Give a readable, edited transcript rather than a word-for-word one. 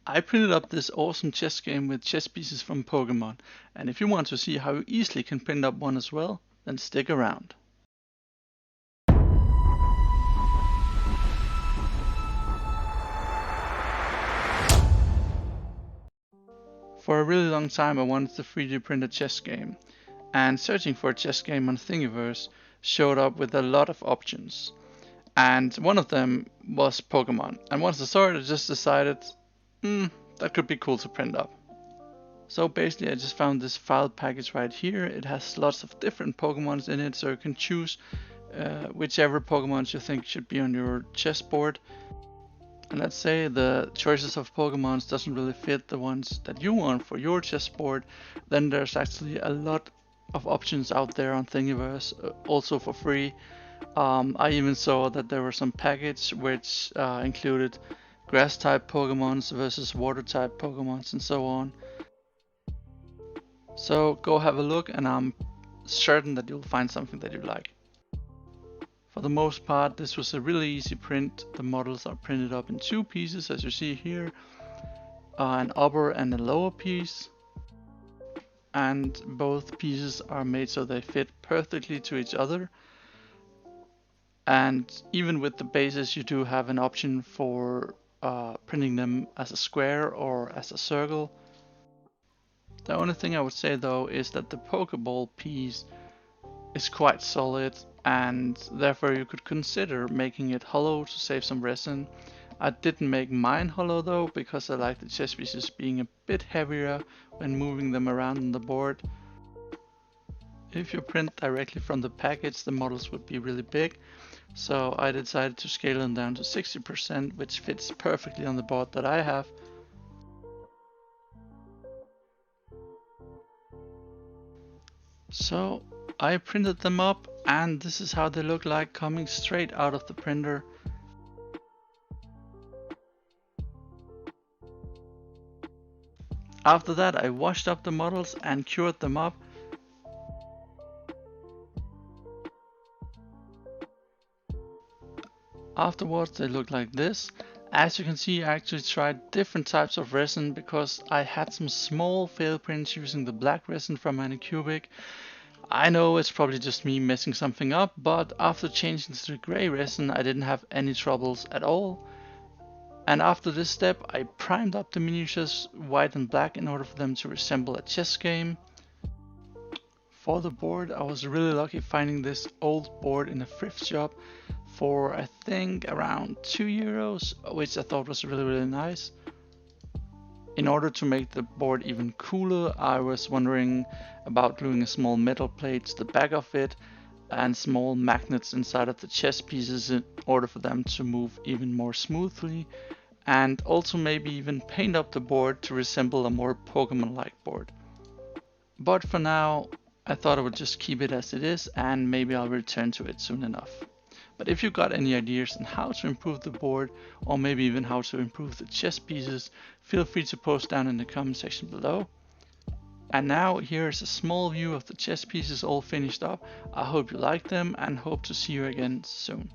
I printed up this awesome chess game with chess pieces from Pokemon, and if you want to see how you easily can print up one as well, then stick around. For a really long time I wanted to 3D print a chess game, and searching for a chess game on Thingiverse showed up with a lot of options. And one of them was Pokemon, and once I saw it I just decided, that could be cool to print up. So basically I just found this file package right here. It has lots of different Pokemons in it, so you can choose whichever Pokemons you think should be on your chessboard. And let's say the choices of Pokemons doesn't really fit the ones that you want for your chessboard, then there's actually a lot of options out there on Thingiverse, also for free. I even saw that there were some packages which included grass type Pokemons versus water type Pokemons and so on. So go have a look, and I'm certain that you'll find something that you like. For the most part, this was a really easy print. The models are printed up in two pieces, as you see here, an upper and a lower piece. And both pieces are made so they fit perfectly to each other. And even with the bases, you do have an option for printing them as a square or as a circle. The only thing I would say though is that the Pokeball piece is quite solid, and therefore you could consider making it hollow to save some resin. I didn't make mine hollow though, because I like the chess pieces being a bit heavier when moving them around on the board. If you print directly from the package, the models would be really big, so I decided to scale them down to 60%, which fits perfectly on the board that I have. So I printed them up, and this is how they look like coming straight out of the printer. After that I washed up the models and cured them up. Afterwards they look like this. As you can see, I actually tried different types of resin because I had some small fail prints using the black resin from Anycubic. I know it's probably just me messing something up, but after changing to the gray resin I didn't have any troubles at all. And after this step I primed up the miniatures white and black in order for them to resemble a chess game. For the board, I was really lucky finding this old board in a thrift shop for I think around €2, which I thought was really nice. In order to make the board even cooler, I was wondering about gluing a small metal plate to the back of it and small magnets inside of the chess pieces in order for them to move even more smoothly, and also maybe even paint up the board to resemble a more Pokemon-like board. But for now, I thought I would just keep it as it is, and maybe I'll return to it soon enough. But if you got any ideas on how to improve the board, or maybe even how to improve the chess pieces, feel free to post down in the comment section below. And now here is a small view of the chess pieces all finished up. I hope you liked them and hope to see you again soon.